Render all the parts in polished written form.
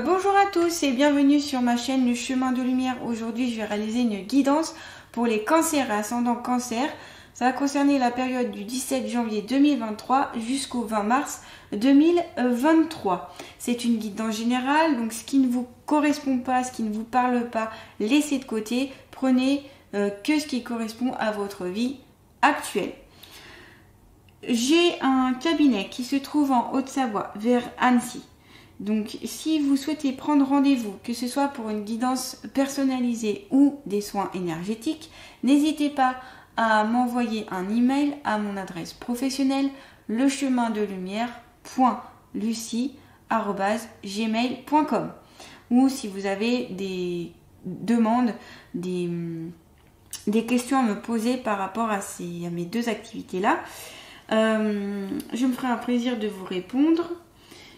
Bonjour à tous et bienvenue sur ma chaîne Le Chemin de Lumière. Aujourd'hui, je vais réaliser une guidance pour les cancers et ascendants cancer. Ça va concerner la période du 17 janvier 2023 jusqu'au 20 mars 2023. C'est une guidance générale, donc ce qui ne vous correspond pas, ce qui ne vous parle pas, laissez de côté. Prenez que ce qui correspond à votre vie actuelle. J'ai un cabinet qui se trouve en Haute-Savoie, vers Annecy. Donc, si vous souhaitez prendre rendez-vous, que ce soit pour une guidance personnalisée ou des soins énergétiques, n'hésitez pas à m'envoyer un email à mon adresse professionnelle lechemindelumière.lucie@gmail.com. Ou si vous avez des demandes, des questions à me poser par rapport à mes deux activités-là, je me ferai un plaisir de vous répondre.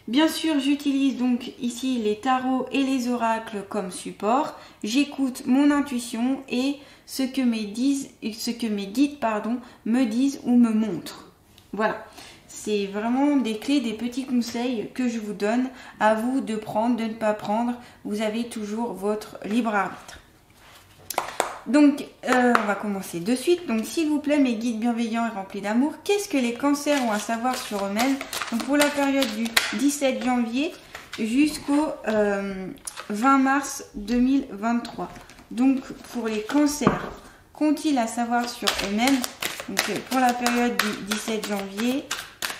Bien sûr, j'utilise donc ici les tarots et les oracles comme support. J'écoute mon intuition et ce que mes guides me disent ou me montrent. Voilà, c'est vraiment des clés, des petits conseils que je vous donne. À vous de prendre, de ne pas prendre. Vous avez toujours votre libre arbitre. Donc, on va commencer de suite. Donc, s'il vous plaît, mes guides bienveillants et remplis d'amour, qu'est-ce que les cancers ont à savoir sur eux-mêmes? Donc, pour la période du 17 janvier jusqu'au 20 mars 2023. Donc, pour les cancers, qu'ont-ils à savoir sur eux-mêmes? Donc, pour la période du 17 janvier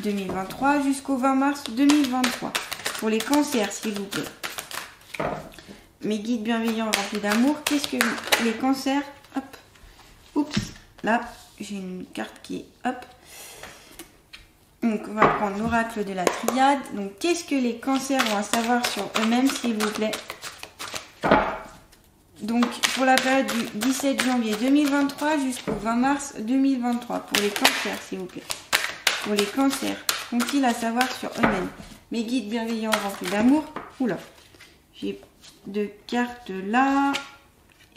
2023 jusqu'au 20 mars 2023. Pour les cancers, s'il vous plaît. Mes guides bienveillants remplis d'amour, qu'est-ce que les cancers? Hop, oups, là j'ai une carte qui est hop. Donc on va prendre l'oracle de la triade. Donc qu'est-ce que les cancers ont à savoir sur eux-mêmes, s'il vous plaît? Donc pour la période du 17 janvier 2023 jusqu'au 20 mars 2023. Pour les cancers, s'il vous plaît. Pour les cancers, qu'ont-ils à savoir sur eux-mêmes? Mes guides bienveillants remplis d'amour. Oula, j'ai deux cartes là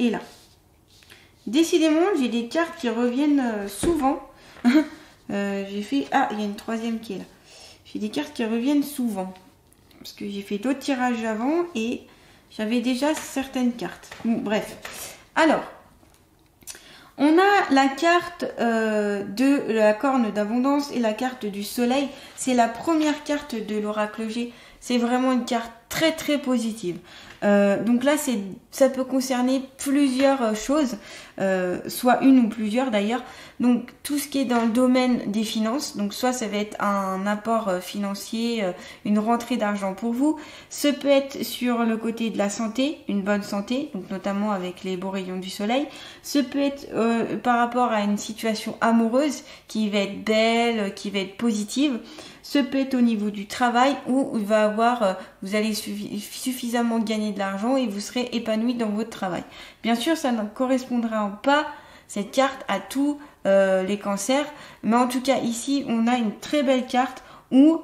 et là. Décidément, j'ai des cartes qui reviennent souvent. J'ai fait... Ah, il y a une troisième qui est là. J'ai des cartes qui reviennent souvent. Parce que j'ai fait d'autres tirages avant et j'avais déjà certaines cartes. Bon, bref. Alors, on a la carte de la corne d'abondance et la carte du soleil. C'est la première carte de l'oracle G. C'est vraiment une carte très très positive. Donc là, ça peut concerner plusieurs choses, soit une ou plusieurs d'ailleurs. Donc tout ce qui est dans le domaine des finances, donc soit ça va être un apport financier, une rentrée d'argent pour vous. Ce peut être sur le côté de la santé, une bonne santé, donc notamment avec les beaux rayons du soleil. Ce peut être par rapport à une situation amoureuse qui va être belle, qui va être positive. Ce peut être au niveau du travail où vous allez suffisamment gagner de l'argent et vous serez épanoui dans votre travail. Bien sûr, ça ne correspondra pas, cette carte, à tous les cancers. Mais en tout cas, ici, on a une très belle carte où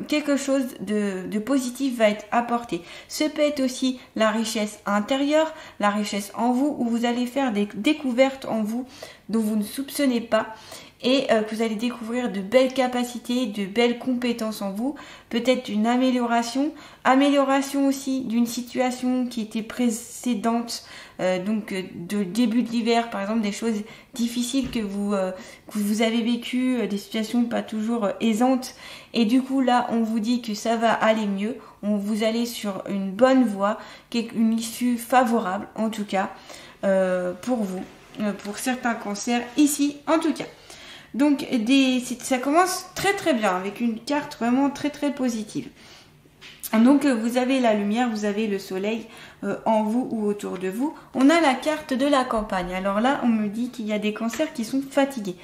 quelque chose de positif va être apporté. Ce peut être aussi la richesse intérieure, la richesse en vous, où vous allez faire des découvertes en vous dont vous ne soupçonnez pas. Et que vous allez découvrir de belles capacités, de belles compétences en vous, peut-être une amélioration aussi d'une situation qui était précédente, donc de début de l'hiver par exemple, des choses difficiles que vous avez vécues, des situations pas toujours aisantes, et du coup là on vous dit que ça va aller mieux, vous allez sur une bonne voie, une issue favorable en tout cas pour vous, pour certains cancers ici en tout cas. Donc ça commence très très bien avec une carte vraiment très très positive. Donc vous avez la lumière, vous avez le soleil en vous ou autour de vous. On a la carte de la campagne. Alors là on me dit qu'il y a des cancers qui sont fatigués,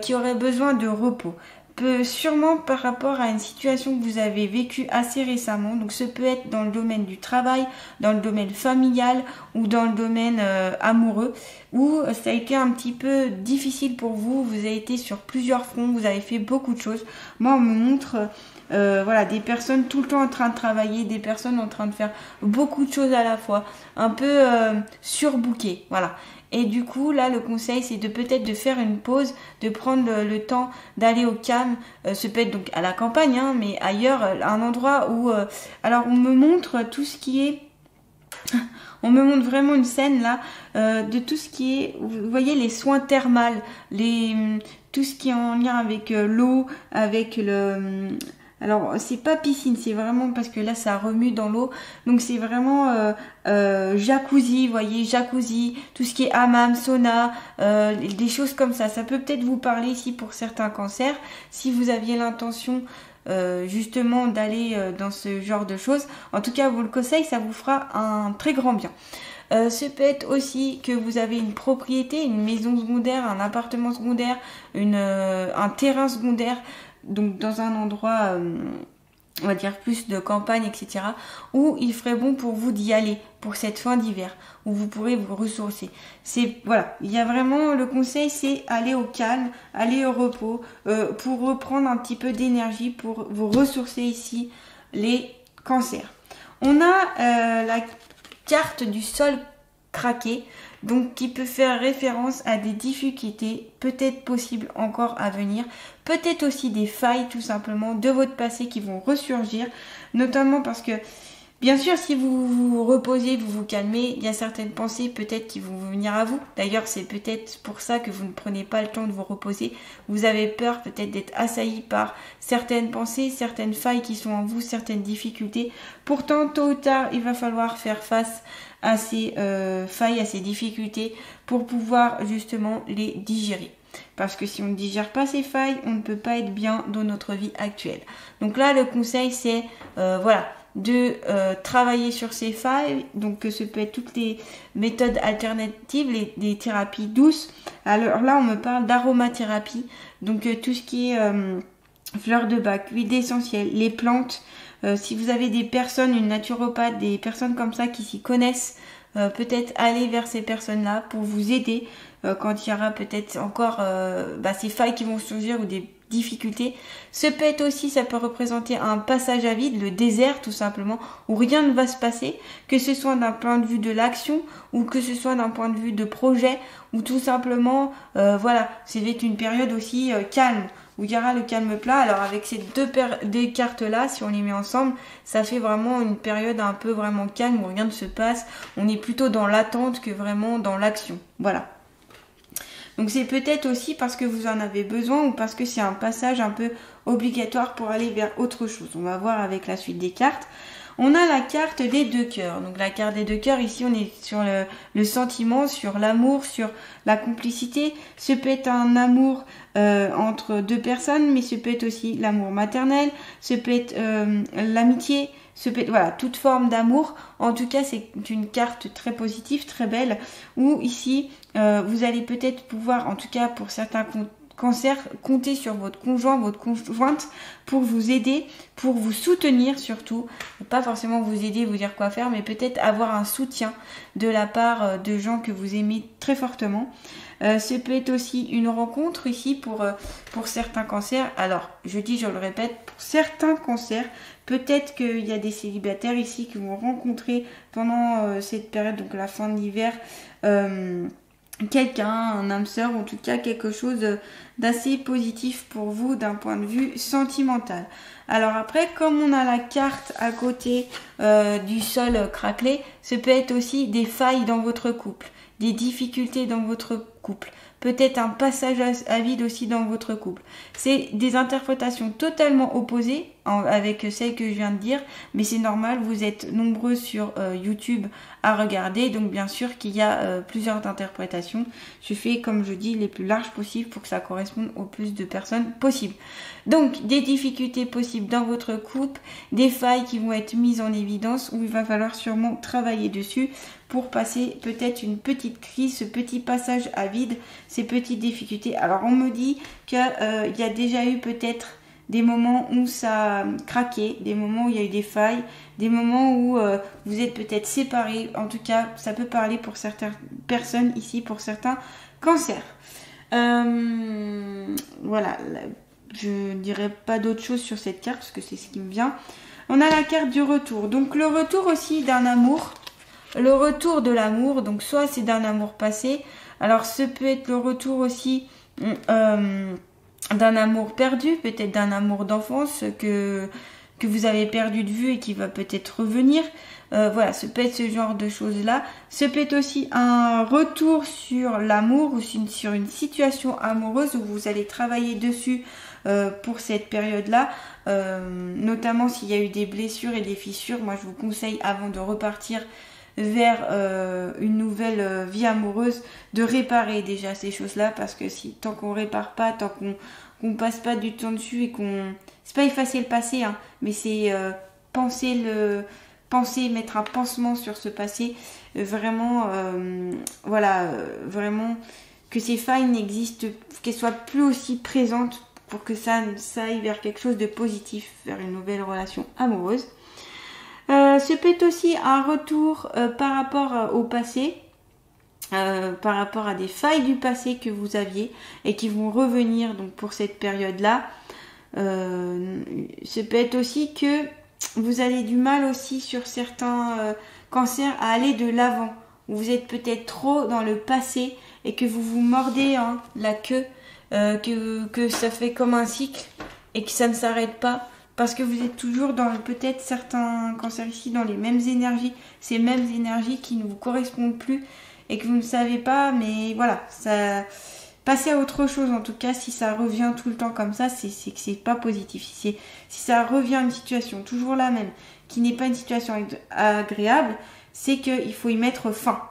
qui auraient besoin de repos. Sûrement par rapport à une situation que vous avez vécue assez récemment. Donc ce peut être dans le domaine du travail, dans le domaine familial ou dans le domaine amoureux, où ça a été un petit peu difficile pour vous. Vous avez été sur plusieurs fronts, vous avez fait beaucoup de choses. Moi on me montre voilà, des personnes tout le temps en train de travailler, des personnes en train de faire beaucoup de choses à la fois, un peu surbookées, voilà. Et du coup, là, le conseil, c'est de peut-être de faire une pause, de prendre le temps d'aller au calme. Ce peut être donc à la campagne, hein, mais ailleurs, un endroit où... alors, on me montre tout ce qui est... On me montre vraiment une scène là de tout ce qui est, vous voyez, les soins thermales, tout ce qui est en lien avec l'eau, avec le... Alors, c'est pas piscine, c'est vraiment parce que là, ça remue dans l'eau. Donc, c'est vraiment jacuzzi, vous voyez, jacuzzi, tout ce qui est hammam, sauna, des choses comme ça. Ça peut peut-être vous parler ici pour certains cancers. Si vous aviez l'intention justement d'aller dans ce genre de choses, en tout cas, vous le conseille, ça vous fera un très grand bien. Ce peut être aussi que vous avez une propriété, une maison secondaire, un appartement secondaire, un terrain secondaire, donc dans un endroit, on va dire plus de campagne, etc., où il ferait bon pour vous d'y aller pour cette fin d'hiver, où vous pourrez vous ressourcer. C'est voilà, il y a vraiment le conseil, c'est aller au calme, aller au repos, pour reprendre un petit peu d'énergie, pour vous ressourcer ici, les cancers. On a la carte du sol craqué, donc qui peut faire référence à des difficultés peut-être possibles encore à venir, peut-être aussi des failles tout simplement de votre passé qui vont ressurgir, notamment parce que bien sûr si vous vous reposez, vous vous calmez, il y a certaines pensées peut-être qui vont venir à vous. D'ailleurs c'est peut-être pour ça que vous ne prenez pas le temps de vous reposer, vous avez peur peut-être d'être assailli par certaines pensées, certaines failles qui sont en vous, certaines difficultés. Pourtant tôt ou tard il va falloir faire face à ces failles, à ces difficultés pour pouvoir justement les digérer. Parce que si on ne digère pas ces failles, on ne peut pas être bien dans notre vie actuelle. Donc là, le conseil, c'est voilà, de travailler sur ces failles. Donc ce peut être toutes les méthodes alternatives, les thérapies douces. Alors là, on me parle d'aromathérapie. Donc tout ce qui est fleurs de bac, huile essentielle, les plantes. Si vous avez des personnes, une naturopathe, des personnes comme ça qui s'y connaissent, peut-être aller vers ces personnes-là pour vous aider quand il y aura peut-être encore ces failles qui vont surgir ou des difficultés. Ce peut être aussi, ça peut représenter un passage à vide, le désert tout simplement, où rien ne va se passer, que ce soit d'un point de vue de l'action ou que ce soit d'un point de vue de projet, ou tout simplement, voilà, c'est une période aussi calme, où il y aura le calme plat. Alors avec ces deux cartes là, si on les met ensemble, ça fait vraiment une période un peu vraiment calme où rien ne se passe. On est plutôt dans l'attente que vraiment dans l'action. Voilà. Donc c'est peut-être aussi parce que vous en avez besoin ou parce que c'est un passage un peu obligatoire pour aller vers autre chose. On va voir avec la suite des cartes. On a la carte des deux cœurs. Donc la carte des deux cœurs, ici on est sur le sentiment, sur l'amour, sur la complicité. Ce peut être un amour entre deux personnes, mais ce peut être aussi l'amour maternel, ce peut être l'amitié, ce peut être, voilà, toute forme d'amour. En tout cas, c'est une carte très positive, très belle, où ici, vous allez peut-être pouvoir, en tout cas pour certains cancers, compter sur votre conjoint, votre conjointe pour vous aider, pour vous soutenir surtout. Pas forcément vous aider, vous dire quoi faire, mais peut-être avoir un soutien de la part de gens que vous aimez très fortement. Ce peut être aussi une rencontre ici pour certains cancers. Alors, je le répète, pour certains cancers, peut-être qu'il y a des célibataires ici qui vont rencontrer pendant cette période, donc la fin de l'hiver, quelqu'un, un âme sœur, en tout cas quelque chose d'assez positif pour vous d'un point de vue sentimental. Alors après, comme on a la carte à côté du sol craquelé, ce peut être aussi des failles dans votre couple, des difficultés dans votre couple, peut-être un passage à vide aussi dans votre couple. C'est des interprétations totalement opposées avec celles que je viens de dire, mais c'est normal, vous êtes nombreux sur YouTube à regarder, donc bien sûr qu'il y a plusieurs interprétations. Je fais, comme je dis, les plus larges possibles pour que ça corresponde au plus de personnes possible. Donc, des difficultés possibles dans votre couple, des failles qui vont être mises en évidence, où il va falloir sûrement travailler dessus pour passer peut-être une petite crise, ce petit passage à vide, ces petites difficultés. Alors, on me dit qu'il y a déjà eu peut-être des moments où ça a craqué, des moments où il y a eu des failles, des moments où vous êtes peut-être séparés. En tout cas, ça peut parler pour certaines personnes ici, pour certains cancers. Voilà. Je ne dirais pas d'autre chose sur cette carte parce que c'est ce qui me vient. On a la carte du retour. Donc le retour aussi d'un amour. Le retour de l'amour. Donc soit c'est d'un amour passé. Alors ce peut être le retour aussi d'un amour perdu. Peut-être d'un amour d'enfance que vous avez perdu de vue et qui va peut-être revenir. Voilà, ce peut être ce genre de choses-là. Ce peut être aussi un retour sur l'amour ou sur une situation amoureuse où vous allez travailler dessus pour cette période-là. Notamment s'il y a eu des blessures et des fissures. Moi, je vous conseille, avant de repartir vers une nouvelle vie amoureuse, de réparer déjà ces choses-là. Parce que si tant qu'on répare pas, tant qu'on passe pas du temps dessus et qu'on... C'est pas effacer le passé, hein, mais c'est mettre un pansement sur ce passé, vraiment, vraiment que ces failles n'existent, qu'elles soient plus aussi présentes pour que ça aille vers quelque chose de positif, vers une nouvelle relation amoureuse. Ce peut être aussi un retour par rapport au passé, par rapport à des failles du passé que vous aviez et qui vont revenir donc pour cette période-là. Ce peut être aussi que vous avez du mal aussi sur certains cancers à aller de l'avant. Vous êtes peut-être trop dans le passé et que vous vous mordez la queue, que ça fait comme un cycle et que ça ne s'arrête pas. Parce que vous êtes toujours dans peut-être certains cancers ici dans les mêmes énergies. Ces mêmes énergies qui ne vous correspondent plus et que vous ne savez pas. Mais voilà, ça... Passez à autre chose en tout cas. Si ça revient tout le temps comme ça, c'est que c'est pas positif. Si ça revient à une situation toujours la même, qui n'est pas une situation agréable, c'est qu'il faut y mettre fin.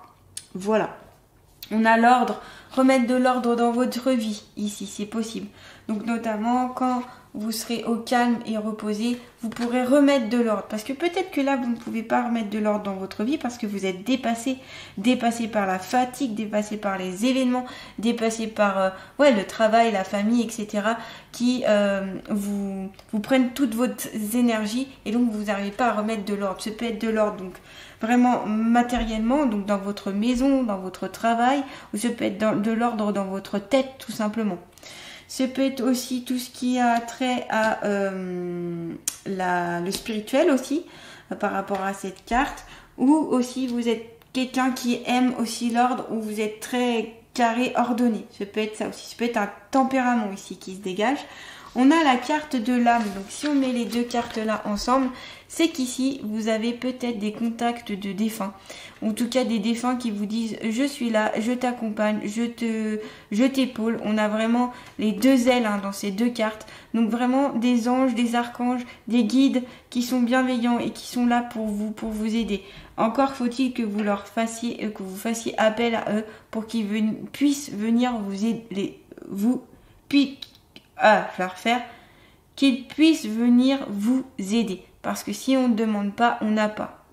Voilà. On a l'ordre, remettre de l'ordre dans votre vie ici, c'est possible. Donc notamment quand vous serez au calme et reposé, vous pourrez remettre de l'ordre. Parce que peut-être que là, vous ne pouvez pas remettre de l'ordre dans votre vie parce que vous êtes dépassé par la fatigue, dépassé par les événements, dépassé par le travail, la famille, etc. qui vous prennent toutes vos énergies et donc vous n'arrivez pas à remettre de l'ordre. Ça peut être de l'ordre donc vraiment matériellement, donc dans votre maison, dans votre travail, ou ça peut être de l'ordre dans votre tête tout simplement. Ça peut être aussi tout ce qui a trait à le spirituel aussi, par rapport à cette carte. Ou aussi vous êtes quelqu'un qui aime aussi l'ordre, où vous êtes très carré, ordonné. Ça peut être ça aussi. Ça peut être un tempérament ici qui se dégage. On a la carte de l'âme. Donc si on met les deux cartes là ensemble, c'est qu'ici vous avez peut-être des contacts de défunts. En tout cas des défunts qui vous disent je suis là, je t'accompagne, je t'épaule. On a vraiment les deux ailes dans ces deux cartes. Donc vraiment des anges, des archanges, des guides qui sont bienveillants et qui sont là pour vous aider. Encore faut-il que vous fassiez appel à eux pour qu'ils puissent venir vous aider, qu'ils puissent venir vous aider. Parce que si on ne demande pas, on n'a pas.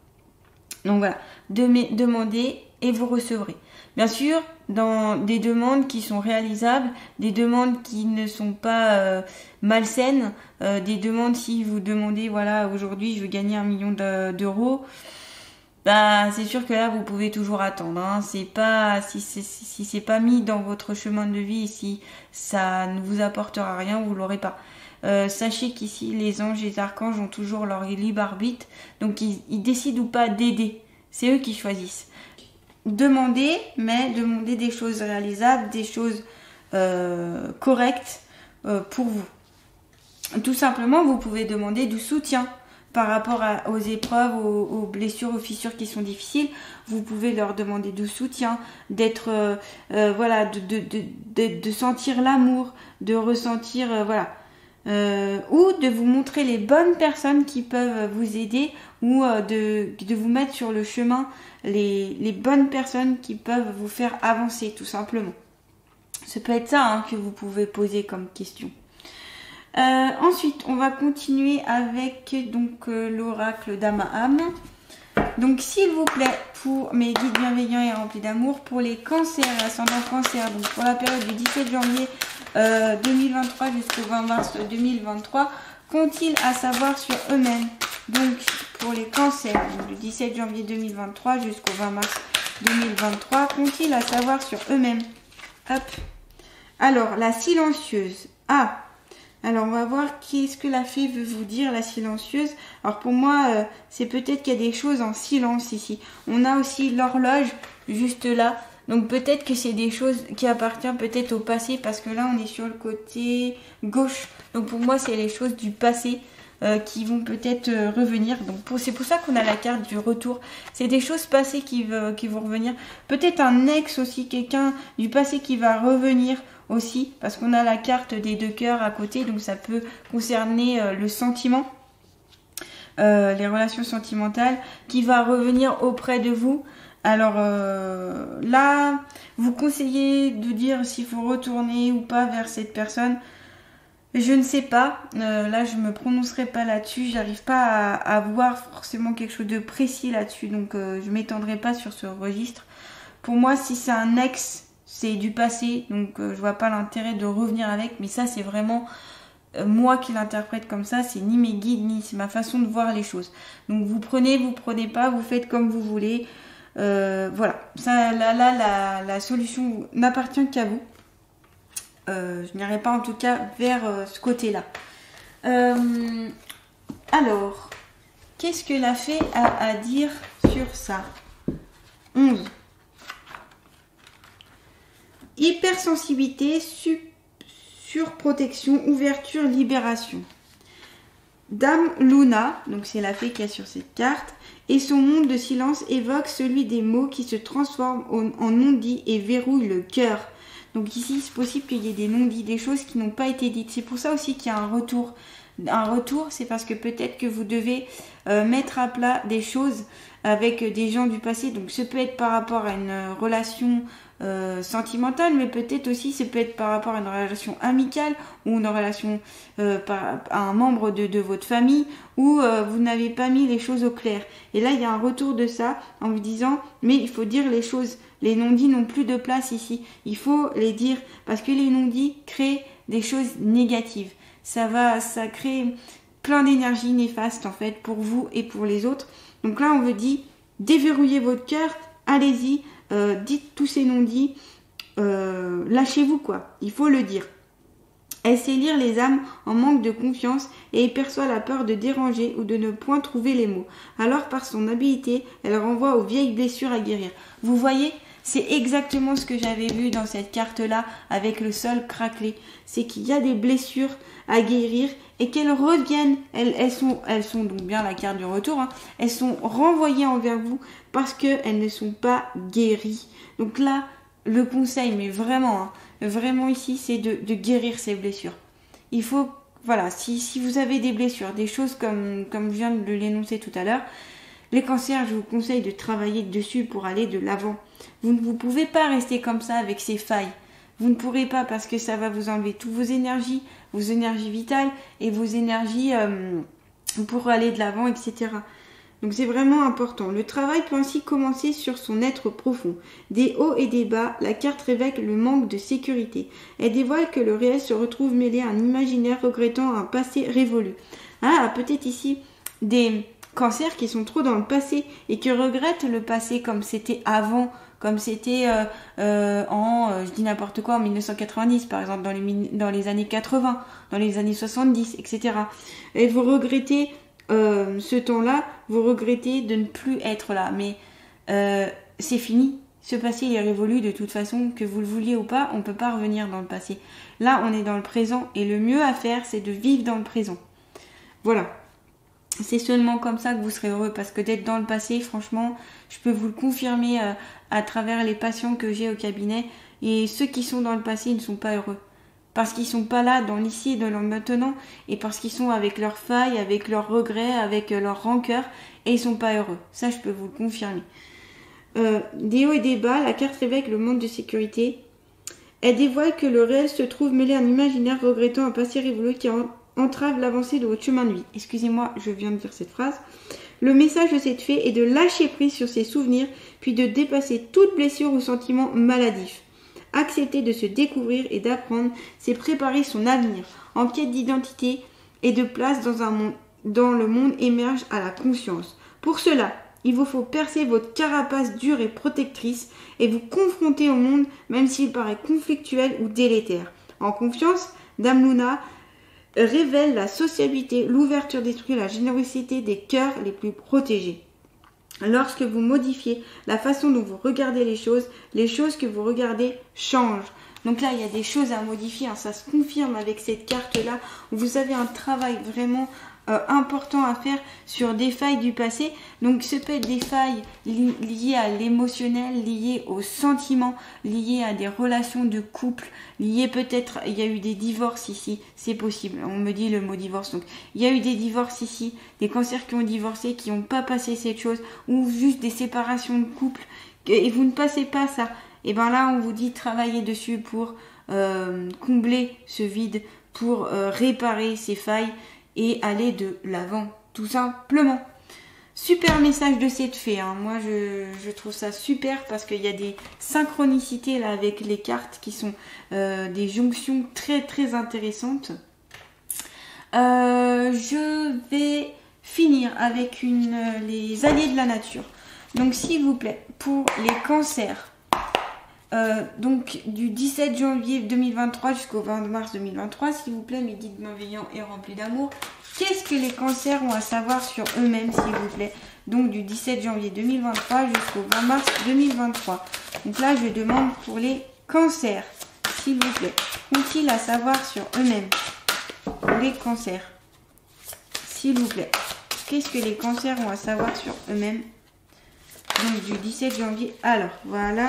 Donc voilà, demandez et vous recevrez. Bien sûr, dans des demandes qui sont réalisables, des demandes qui ne sont pas malsaines, des demandes si vous demandez, voilà, aujourd'hui je veux gagner 1 million d'euros, bah, c'est sûr que là vous pouvez toujours attendre. C'est pas, si c'est pas mis dans votre chemin de vie, si ça ne vous apportera rien, vous l'aurez pas. Sachez qu'ici les anges et les archanges ont toujours leur libre arbitre, donc ils décident ou pas d'aider, c'est eux qui choisissent. Demandez, mais demandez des choses réalisables, des choses correctes pour vous. Tout simplement, vous pouvez demander du soutien par rapport aux épreuves, aux blessures, aux fissures qui sont difficiles. Vous pouvez leur demander du soutien, d'être, de sentir l'amour, de ressentir, ou de vous montrer les bonnes personnes qui peuvent vous aider, ou de vous mettre sur le chemin les bonnes personnes qui peuvent vous faire avancer tout simplement. Ça peut être ça que vous pouvez poser comme question. Ensuite, on va continuer avec l'oracle d'Amaham. Donc s'il vous plaît, pour mes guides bienveillants et remplis d'amour, pour les cancers, ascendant cancer, donc pour la période du 17 janvier 2023 jusqu'au 20 mars 2023, qu'ont-ils à savoir sur eux-mêmes? Donc pour les cancers, donc, du 17 janvier 2023 jusqu'au 20 mars 2023, qu'ont-ils à savoir sur eux-mêmes? Hop. Alors, la silencieuse. Alors, on va voir qu'est-ce que la fée veut vous dire, la silencieuse. Alors, pour moi, c'est peut-être qu'il y a des choses en silence ici. On a aussi l'horloge juste là. Donc, peut-être que c'est des choses qui appartiennent peut-être au passé. Parce que là, on est sur le côté gauche. Donc, pour moi, c'est les choses du passé qui vont peut-être revenir. Donc, c'est pour ça qu'on a la carte du retour. C'est des choses passées qui vont revenir. Peut-être un ex aussi, quelqu'un du passé qui va revenir aussi, parce qu'on a la carte des 2 cœurs à côté, donc ça peut concerner le sentiment, les relations sentimentales, qui va revenir auprès de vous. Alors là, vous conseillez de dire s'il faut retourner ou pas vers cette personne. Je ne sais pas, là je me prononcerai pas là-dessus, j'arrive pas à voir forcément quelque chose de précis là-dessus, donc je m'étendrai pas sur ce registre. Pour moi, si c'est un ex, c'est du passé, donc je vois pas l'intérêt de revenir avec, mais ça c'est vraiment moi qui l'interprète comme ça, c'est ni mes guides, ni c'est ma façon de voir les choses. Donc vous prenez pas, vous faites comme vous voulez. Voilà, ça, là, la solution n'appartient qu'à vous. Je n'irai pas en tout cas vers ce côté-là. Alors, qu'est-ce que la fée a à dire sur ça? 11. Hypersensibilité, surprotection, ouverture, libération. Dame Luna, donc c'est la fée qui est sur cette carte, et son monde de silence évoque celui des mots qui se transforment en non-dits et verrouillent le cœur. Donc ici, c'est possible qu'il y ait des non-dits, des choses qui n'ont pas été dites. C'est pour ça aussi qu'il y a un retour. Un retour, c'est parce que peut-être que vous devez mettre à plat des choses avec des gens du passé. Donc ce peut être par rapport à une relation sentimentale, mais peut-être aussi ça peut être par rapport à une relation amicale ou une relation à un membre de votre famille où vous n'avez pas mis les choses au clair. Et là, il y a un retour de ça en vous disant, mais il faut dire les choses. Les non-dits n'ont plus de place ici. Il faut les dire parce que les non-dits créent des choses négatives. Ça crée plein d'énergie néfaste en fait pour vous et pour les autres. Donc là, on vous dit, déverrouillez votre cœur, allez-y, dites tous ces non-dits, lâchez-vous quoi, il faut le dire. Elle sait lire les âmes en manque de confiance et perçoit la peur de déranger ou de ne point trouver les mots. Alors par son habileté, elle renvoie aux vieilles blessures à guérir. Vous voyez, c'est exactement ce que j'avais vu dans cette carte-là avec le sol craquelé. C'est qu'il y a des blessures à guérir et qu'elles reviennent. Elles sont donc bien la carte du retour. Hein, elles sont renvoyées envers vous parce qu'elles ne sont pas guéries. Donc là, le conseil, mais vraiment, hein, vraiment ici, c'est de guérir ces blessures. Il faut, voilà, si vous avez des blessures, des choses comme je viens de l'énoncer tout à l'heure, les cancers, je vous conseille de travailler dessus pour aller de l'avant. Vous ne pouvez pas rester comme ça avec ces failles. Vous ne pourrez pas parce que ça va vous enlever toutes vos énergies vitales et vos énergies pour aller de l'avant, etc. Donc c'est vraiment important. Le travail peut ainsi commencer sur son être profond. Des hauts et des bas, la carte révèle le manque de sécurité. Elle dévoile que le réel se retrouve mêlé à un imaginaire regrettant un passé révolu. Ah, peut-être ici des cancers qui sont trop dans le passé et qui regrettent le passé comme c'était avant, comme c'était je dis n'importe quoi, en 1990 par exemple, dans les années 80, dans les années 70, etc. Et vous regrettez ce temps-là, vous regrettez de ne plus être là, mais c'est fini. Ce passé il est révolu de toute façon, que vous le vouliez ou pas, on ne peut pas revenir dans le passé. Là, on est dans le présent et le mieux à faire, c'est de vivre dans le présent. Voilà. C'est seulement comme ça que vous serez heureux, parce que d'être dans le passé, franchement, je peux vous le confirmer à travers les patients que j'ai au cabinet, et ceux qui sont dans le passé ne sont pas heureux. Parce qu'ils sont pas là dans l'ici et dans le maintenant, et parce qu'ils sont avec leurs failles, avec leurs regrets, avec leurs rancœurs, et ils sont pas heureux. Ça, je peux vous le confirmer. Des hauts et des bas, la carte révèle le manque de sécurité. Elle dévoile que le réel se trouve mêlé à un imaginaire regrettant un passé révolu qui entrave l'avancée de votre chemin de vie. Excusez-moi, je viens de dire cette phrase. Le message de cette fée est de lâcher prise sur ses souvenirs, puis de dépasser toute blessure ou sentiment maladif. Accepter de se découvrir et d'apprendre, c'est préparer son avenir. En quête d'identité et de place dans le monde émerge à la conscience. Pour cela, il vous faut percer votre carapace dure et protectrice et vous confronter au monde, même s'il paraît conflictuel ou délétère. En confiance, Dame Luna révèle la sociabilité, l'ouverture d'esprit, la générosité des cœurs les plus protégés. Lorsque vous modifiez la façon dont vous regardez les choses que vous regardez changent. Donc là, il y a des choses à modifier, hein, ça se confirme avec cette carte-là. Vous avez un travail vraiment important à faire sur des failles du passé. Donc ce peut être des failles liées à l'émotionnel, liées aux sentiments, liées à des relations de couple, liées peut-être, il y a eu des divorces ici, c'est possible, on me dit le mot divorce, donc il y a eu des divorces ici, des cancers qui ont divorcé, qui n'ont pas passé cette chose, ou juste des séparations de couple, et vous ne passez pas ça. Et bien là, on vous dit travailler dessus pour combler ce vide, pour réparer ces failles et aller de l'avant, tout simplement. Super message de cette fée, hein. Moi je trouve ça super parce qu'il y a des synchronicités là avec les cartes qui sont des jonctions très très intéressantes. Je vais finir avec les alliés de la nature. Donc s'il vous plaît, pour les cancers, donc du 17 janvier 2023 jusqu'au 20 mars 2023, s'il vous plaît, mes guides bienveillants et remplis d'amour, qu'est-ce que les cancers ont à savoir sur eux-mêmes, s'il vous plaît? Donc du 17 janvier 2023 jusqu'au 20 mars 2023. Donc là, je demande pour les cancers, s'il vous plaît, qu'ont-ils à savoir sur eux-mêmes? Pour les cancers, s'il vous plaît, qu'est-ce que les cancers ont à savoir sur eux-mêmes? Donc du 17 janvier, alors voilà.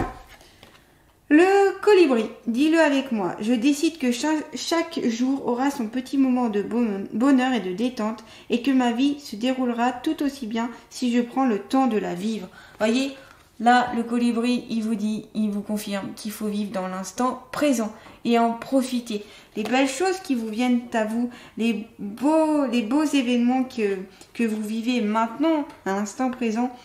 Le colibri, dis-le avec moi, je décide que chaque jour aura son petit moment de bonheur et de détente et que ma vie se déroulera tout aussi bien si je prends le temps de la vivre. Voyez, là, le colibri, il vous dit, il vous confirme qu'il faut vivre dans l'instant présent et en profiter. Les belles choses qui vous viennent à vous, les beaux événements que vous vivez maintenant, à l'instant présent,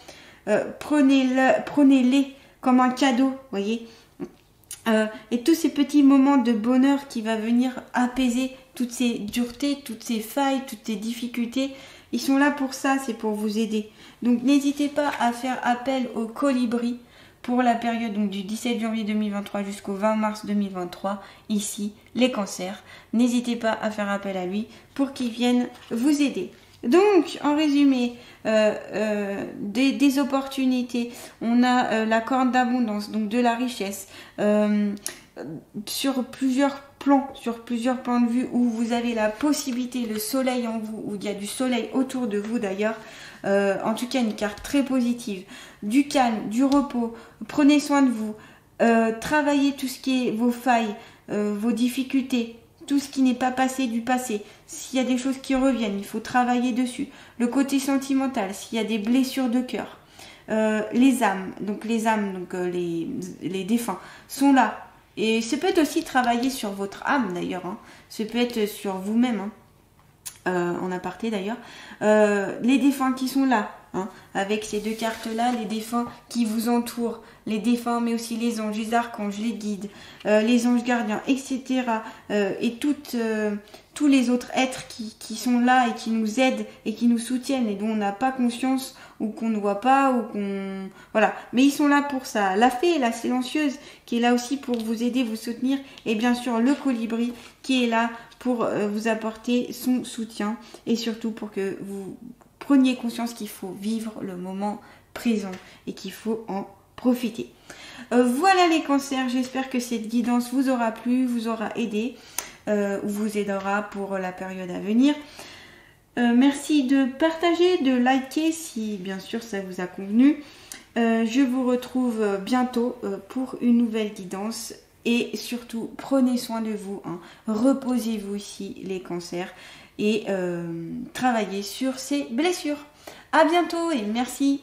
prenez-les comme un cadeau, voyez. Et tous ces petits moments de bonheur qui va venir apaiser toutes ces duretés, toutes ces failles, toutes ces difficultés, ils sont là pour ça, c'est pour vous aider. Donc n'hésitez pas à faire appel au colibri pour la période donc, du 17 janvier 2023 jusqu'au 20 mars 2023, ici, les cancers. N'hésitez pas à faire appel à lui pour qu'il vienne vous aider. Donc, en résumé, des opportunités, on a la corne d'abondance, donc de la richesse, sur plusieurs plans de vue où vous avez la possibilité, le soleil en vous, où il y a du soleil autour de vous d'ailleurs, en tout cas une carte très positive, du calme, du repos, prenez soin de vous, travaillez tout ce qui est vos failles, vos difficultés, tout ce qui n'est pas passé du passé. S'il y a des choses qui reviennent, il faut travailler dessus. Le côté sentimental, s'il y a des blessures de cœur. Les âmes, donc les défunts sont là. Et ça peut être aussi travailler sur votre âme d'ailleurs. Hein. Ça peut être sur vous-même. Hein. En aparté d'ailleurs. Les défunts qui sont là. Hein, avec ces deux cartes-là, les défunts qui vous entourent, les défunts, mais aussi les anges, les archanges, les guides, les anges gardiens, etc. Et tous les autres êtres qui sont là et qui nous aident et qui nous soutiennent et dont on n'a pas conscience ou qu'on ne voit pas ou qu'on... Voilà, mais ils sont là pour ça. La fée, la silencieuse, qui est là aussi pour vous aider, vous soutenir. Et bien sûr, le colibri, qui est là pour vous apporter son soutien et surtout pour que vous preniez conscience qu'il faut vivre le moment présent et qu'il faut en profiter. Voilà les cancers, j'espère que cette guidance vous aura plu, vous aura aidé, ou vous aidera pour la période à venir. Merci de partager, de liker si bien sûr ça vous a convenu. Je vous retrouve bientôt pour une nouvelle guidance et surtout prenez soin de vous, hein. Reposez-vous ici les cancers et travaillez sur ces blessures. À bientôt et merci.